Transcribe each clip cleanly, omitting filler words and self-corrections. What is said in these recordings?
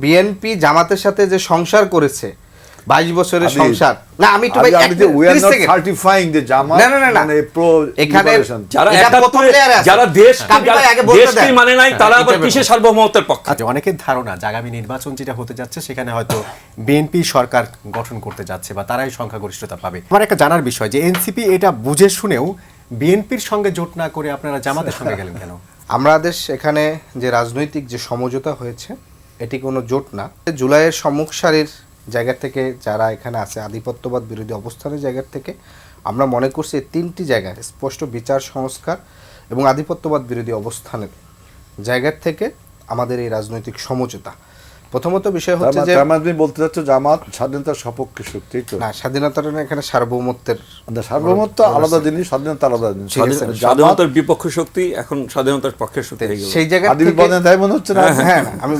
BNP জামাতের সাথে যে সংসার করেছে 22 বছরের সংসার না আমি একটু ভাই we are not certifying the জামাত মানে প্রো এখানে যারা দেশকে মানে নাই তারা আবার কিসের সার্বভৌমত্বের পক্ষে। আচ্ছা, অনেকের ধারণা আগামী নির্বাচন যেটা হতে যাচ্ছে সেখানে হয়তো বিএনপি সরকার গঠন করতে যাচ্ছে বা তারাই সংখ্যাগরিষ্ঠতা পাবে। আমার একটা জানার বিষয় যে এনসিপি এটা বুঝে শুনেও বিএনপির সঙ্গে জোট না করে আপনারা জামাতের সঙ্গে গেলেন কেন? আমাদের এখানে যে রাজনৈতিক যে সমঝোতা হয়েছে এটি কোনো জোট না। জুলাইয়ের সম্মুখ সারির জায়গা থেকে যারা এখানে আছে আধিপত্যবাদ বিরোধী অবস্থানের জায়গা থেকে আমরা মনে করছি এই তিনটি জায়গায় স্পষ্ট বিচার সংস্কার এবং আধিপত্যবাদ বিরোধী অবস্থানের জায়গা থেকে আমাদের এই রাজনৈতিক সমঝোতা। প্রথমত বিষয় হচ্ছে যে আপনি বলতে চাচ্ছেন জামাত স্বাধীনতার সপক্ষে শক্তি তো না, স্বাধীনতাটা না, এখানে সার্বভৌমত্বের সার্বভৌমত্ব আলাদা জিনিস, স্বাধীনতা আলাদা জিনিস। স্বাধীনতার বিপক্ষ শক্তি এখন স্বাধীনতার পক্ষের শক্তি হয়ে গেল। সেই জায়গা আদিল বলেন তাই মনে হচ্ছে না? হ্যাঁ আমি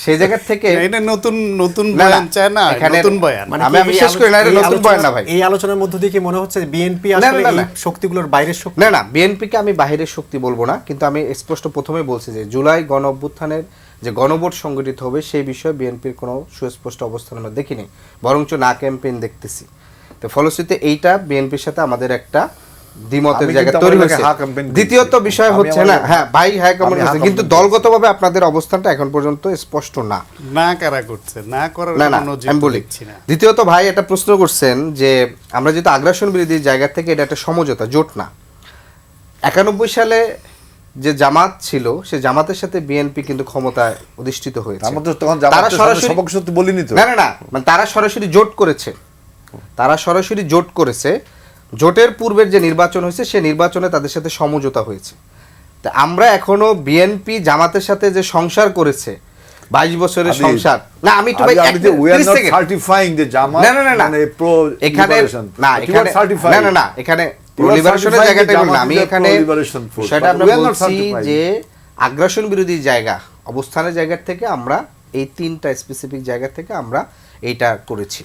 সেই জায়গা থেকে এটা নতুন বয়ান চায় না, নতুন বয়ান মানে আমি বিশ্বাস করি না এটা নতুন বয়ান না ভাই। এই আলোচনার মধ্য দিয়ে কি মনে হচ্ছে বিএনপি আসলে এই শক্তিগুলোর বাইরের শক্তি? না, বিএনপিকে আমি বাইরের শক্তি বলবো না, কিন্তু আমি স্পষ্ট প্রথমে বলছি যে জুলাই গণ অভ্যুত্থানের যে গণভোট সংগঠিত হবে সেই বিষয়ে বিএনপির কোনো সুস্পষ্ট অবস্থান আমরা দেখিনি, বরঞ্চ না ক্যাম্পেইন দেখতেছি। তো ফলশ্রুতিতে এইটা বিএনপির সাথে আমাদের একটা দ্বিমতের জায়গা তৈরি হয়েছে। দ্বিতীয়ত বিষয় হচ্ছে না, হ্যাঁ ভাই হ্যাঁ কমেন্ট করছে, কিন্তু দলগতভাবে আপনাদের অবস্থানটা এখন পর্যন্ত স্পষ্ট না। না কারা করছে, না করার কোনো আমি বলি। না। দ্বিতীয়ত ভাই এটা প্রশ্ন করছেন যে আমরা যেহেতু আগ্রাসন বিরোধী জায়গা থেকে এটা একটা সমঝোতা, জোট না। 91 সালে যে জামাত ছিল সে জামাতের সাথে বিএনপি কিন্তু ক্ষমতায় অধিষ্ঠিত হয়েছে। তারা সরাসরি সপক্ষ শক্তি বলিনি তো। না মানে তারা সরাসরি জোট করেছে। জোটের পূর্বের যে নির্বাচন হয়েছে সে নির্বাচনে তাদের সাথে সমঝোতা হয়েছে। তা আমরা এখনো বিএনপি জামাতের সাথে যে সংসার করেছে 22 বছরের সংসার না আমি একটু ভাই we are not certifying the জামাত মানে প্রো এখানে না এখানে লিবারেশনের জায়গাটা না, আমি এখানে সেটা আমরা বলছি যে আগ্রাসন বিরোধী জায়গা অবস্থানের জায়গা থেকে আমরা এই তিনটা স্পেসিফিক জায়গা থেকে আমরা এইটা করেছি।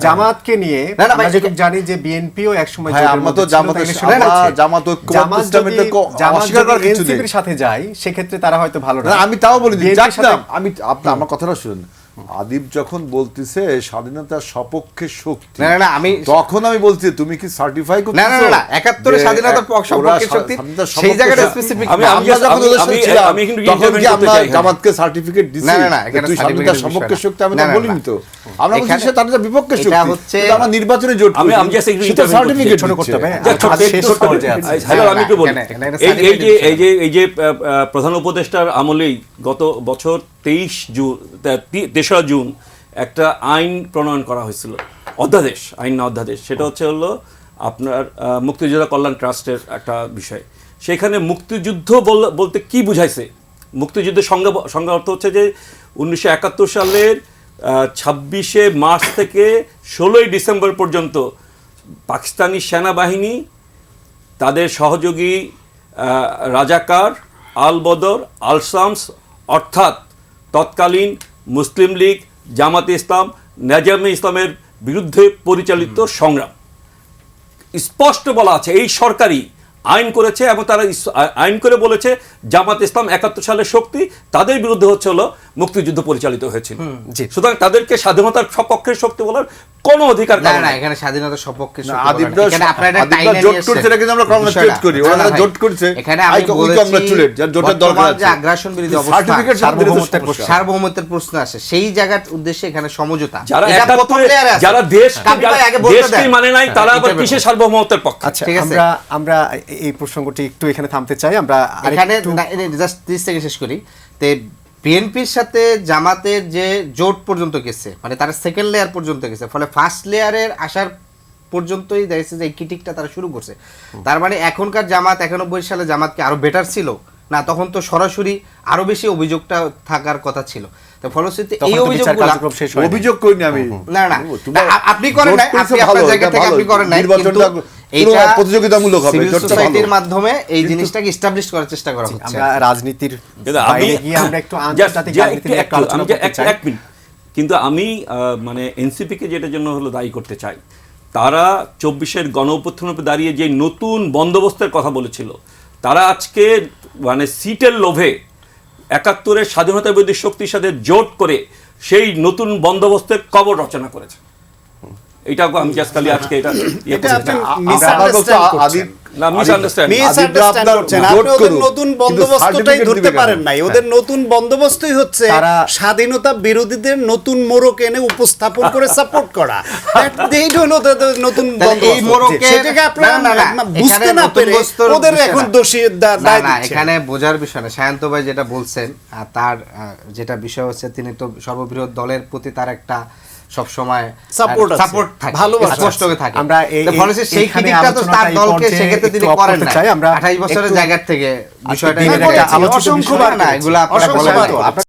জামাতকে নিয়ে আমরা যেটুকু জানি যে বিএনপিও একসময় এনসিপির সাথে যায়, সেক্ষেত্রে তারা হয়তো ভালো না। আমি তাও বলি আমি আমার কথাটা শুনুন। আদিব যখন বলতেছে স্বাধীনতার সপক্ষে শক্তি, না আমি তখন আমি বলছি তুমি কি সার্টিফাই করছো? না 71 স্বাধীনতার সপক্ষে শক্তি সেই জায়গাটা স্পেসিফিক। আমি তখন কি আমরা জামাতকে সার্টিফিকেট দিছি? না তুই স্বাধীনতার সপক্ষে শক্তি আমি তো বলিনি তো। আমরা বলছি সে তার বিপক্ষে শক্তি। এটা হচ্ছে আমরা নির্বাচনে জোট করি, আমি সেটা সার্টিফিকেট ছোট করতে হবে। আমি একটু বলি, এই যে প্রধান উপদেষ্টার আমলেই গত বছর 23 জুন একটা আইন প্রণয়ন করা হয়েছিল, অধ্যাদেশ, আইন না অধ্যাদেশ। সেটা হলো আপনার মুক্তিযোদ্ধা কল্যাণ ট্রাস্টের একটা বিষয়। সেখানে মুক্তিযুদ্ধ বলতে কি বুঝাইছে, মুক্তিযুদ্ধের সংজ্ঞা অর্থ হচ্ছে যে 1971 সালের 26শে মার্চ থেকে 16ই ডিসেম্বর পর্যন্ত পাকিস্তানি সেনাবাহিনী, তাদের সহযোগী রাজাকার, আল বদর, আল শামস অর্থাৎ তৎকালীন মুসলিম লীগ, জামাতে ইসলাম, নেজামে ইসলামের বিরুদ্ধে পরিচালিত সংগ্রাম। স্পষ্ট বলা আছে এই সরকারই আইন করেছে এবং তারা আইন করে বলেছে জামাত ইসলাম 71 সালের শক্তি, তাদের বিরুদ্ধে হলো মুক্তিযুদ্ধ পরিচালিত হয়েছিল। সুতরাং তাদেরকে স্বাধীনতার সপক্ষের শক্তি বলার কোনো অধিকার না। এখানে স্বাধীনতার সপক্ষে সার্বভৌমত্বের প্রশ্ন আসে, সেই জায়গার উদ্দেশ্যে এখানে সমঝোতা। যারা দেশকে মানে নাই তারা আবার কিসের সার্বভৌমত্বের পক্ষে। আচ্ছা, আমরা এই প্রসঙ্গটি একটু এখানে থামতে চাই। আমরা এখানে জাস্ট 30 সেকেন্ড শেষ করি। তে বিএনপির সাথে জামাতের যে জোট পর্যন্ত গেছে, মানে তারা সেকেন্ড লেয়ার পর্যন্ত গেছে, ফলে ফার্স্ট লেয়ারের আসার পর্যন্তই দেখছে যে এই ক্রিটিকটা তারা শুরু করছে। তার মানে এখনকার জামাত 91 সালে জামাতকে আরো বেটার ছিল না? তখন তো সরাসরি আরো বেশি অভিযোগটা থাকার কথা ছিল। তো ফলশ্রুতিতে এই অভিযোগ করিনি আমি। না আপনি করেন নাই, আপনি আপনার জায়গা থেকে আপনি করেন নাই, কিন্তু এটা প্রতিযোগিতামূলক হবে, সোসাইটির মাধ্যমে এই জিনিসটাকে এস্টাবলিশ করার চেষ্টা করা হচ্ছে। আমরা রাজনীতির বাইরে গিয়ে আমরা একটু আন্তর্জাতিক রাজনীতি নিয়ে একটু আলোচনা করতে চাই। কিন্তু আমি মানে এনসিপি কে যেটার জন্য দায়ী করতে চাই, তারা 24-এর গণঅভ্যুত্থানের উপর দাঁড়িয়ে যে নতুন বন্দোবস্তের কথা বলেছিল, তারা আজকে মানে সিটের লোভে 71-এর স্বাধীনতা বিরোধী শক্তির সাথে জোট করে সেই নতুন বন্দোবস্তের কবর রচনা করেছে। এটা আমি জাস্ট খালি আজকে এটা নতুন বন্দোবস্তটাই ধরতে পারেন নাই। ওদের নতুন বন্দোবস্তই হচ্ছে স্বাধীনতা বিরোধীদের নতুন মোড়ক এনে উপস্থাপন করে সাপোর্ট করা। নতুন সেটাকে আপনারা বুঝতে না পেরে ওদের এখন দোষী দায় দিচ্ছেন। এখানে বোঝার বিষয় না। সায়ন্ত ভাই যেটা বলছেন, তার যেটা বিষয় হচ্ছে তিনি তো সর্ববৃহৎ দলের প্রতি তার একটা সবসময় সাপোর্ট থাকে, স্পষ্ট হয়ে থাকে। আমরা ফলে সেই ক্রিটিকটা তো তার দলকে সেক্ষেত্রে তিনি করেন না। 28 বছরের জায়গা থেকে বিষয়টা অসংখ্যবার না, এগুলো আপনারা বলেন তো।